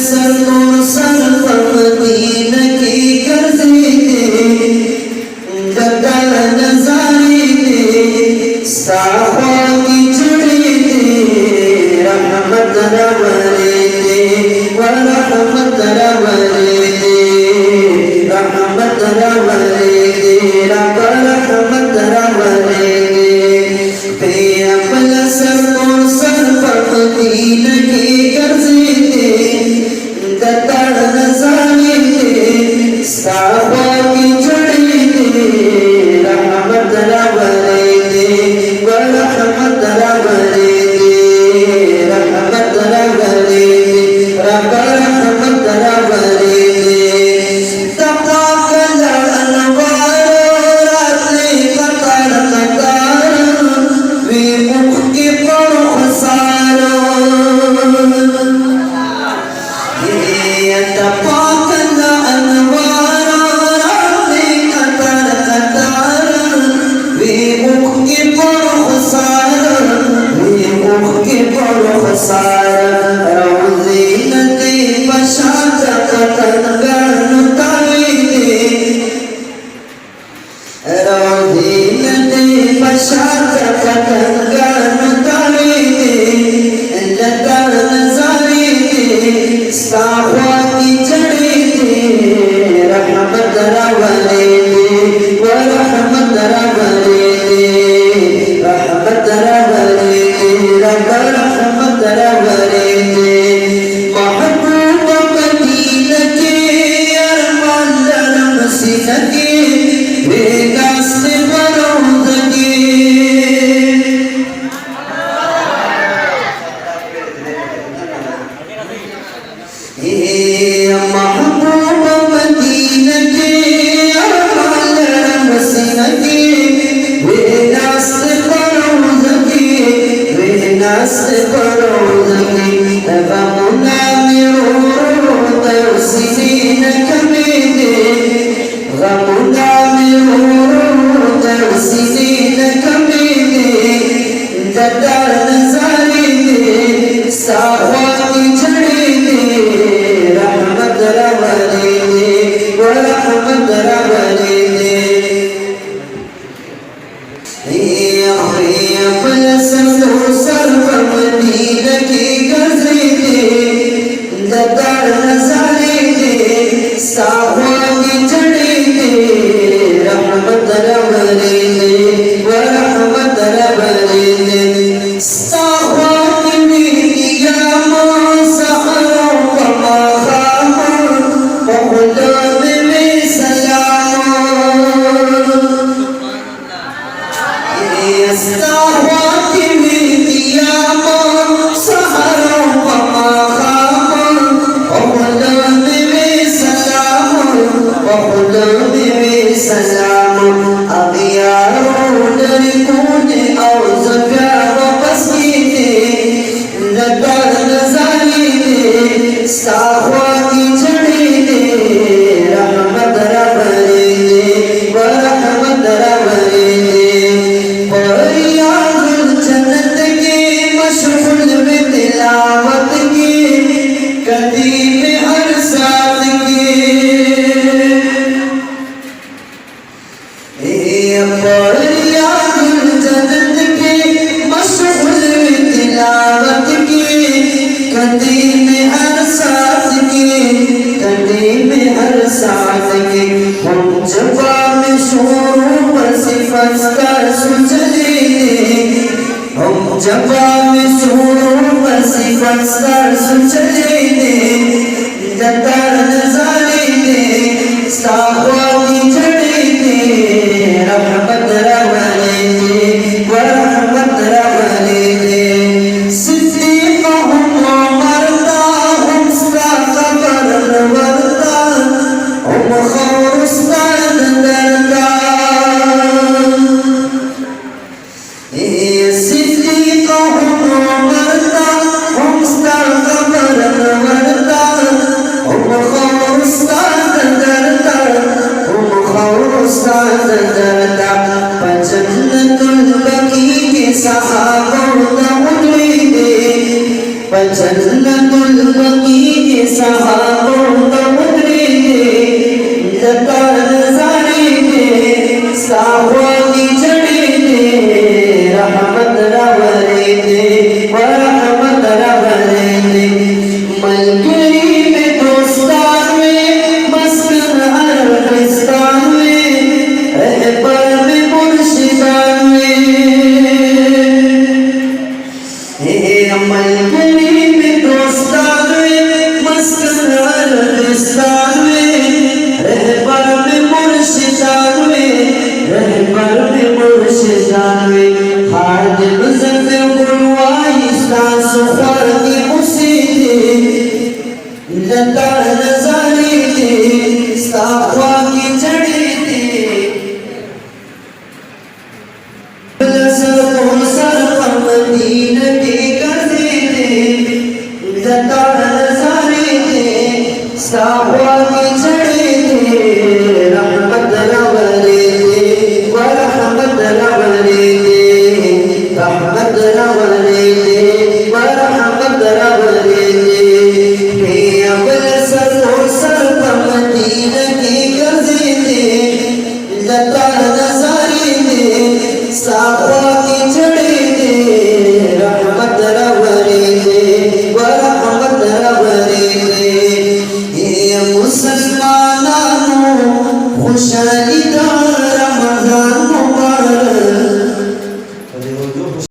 sir sir पर Medina की गर्जी दे गदर नजारे दे साफा की चुड़ी दे रहमत रवरे दे व रहमत रवरे दे रहमत रवरे दे रब रहमत रवरे दे पे अपना सर पर मदीना की गर्जी दे गदर नजारे दे साफा की चुड़ी दे रहमत रवरे दे व रहमत रवरे दे रहमत रवरे दे रब रहमत रवरे दे तफाकल अनवार रात्रि कतार कतार वे मुख के पड़ो खसारो तफाकल अनवार रात्रि कतार कतार वे मुख के पड़ो खसार वे मुख के पड़ो खसार रोज़े नदी बशात कतन गन तावे दे रोज़े नदी बशात कतन गन तावे दे लदर नजारे दे साफा की चढ़ी दे रहमत रवरे दे व रहमत रवरे दे रहमत रवरे दे रब रहमत रवरे दे महबूब मदीना के अरमान दरम सिनके बेगास बरोज़गे महबूब मदीना के अरमान दरम सिनके बेगास बरोज़गे बेगास बरोज़गे गमुना मेरो तौसीन कमेदे गमुना मेरो तौसीन कमेदे गदर नजारे दे साफा की चढ़ी दे रहमत रवरे दे व रहमत रवरे दे सर पर मदीना की गर्जी दे गदर नजारे दे साफा की चढ़ी दे रहमत रवरे दे व रहमत रवरे दे साफा की बिटिया मां सहरों पमा खामों पहुलद में सलाम साफा की बिटिया मां सहरों पमा खामों पहुलद में सलाम पहुलद में सलाम अगियारों डर कूने और ज़प्यारों पसीने नदर नजारे दे साफा की चढ़ी दे रहमत रवरे दे व रहमत रवरे दे परियाज़ुल जन्नत के मशगूल में तिलावत के कदीम हर साथ के परियाज़ुल जन्नत के मशगूल में तिलावत के कदीम हर साथ के कदीम हर साथ के हम जबा में शोरों पर सिफत कर सुचले दे हम जबा में शोरों पर सिफत कर सुचले दे गदर नजारे दे साफा की चढ़ी दे रहमत रवरे दे व रहमत रवरे दे सिद्दीक़ हम मरता हम उसका कबर वरता हम खौर उसका दरदा सिद्दीक़ हम मरता हम उसका कबर वरता हम खौर उसका दरदा हम खौर उसका दरदा सावन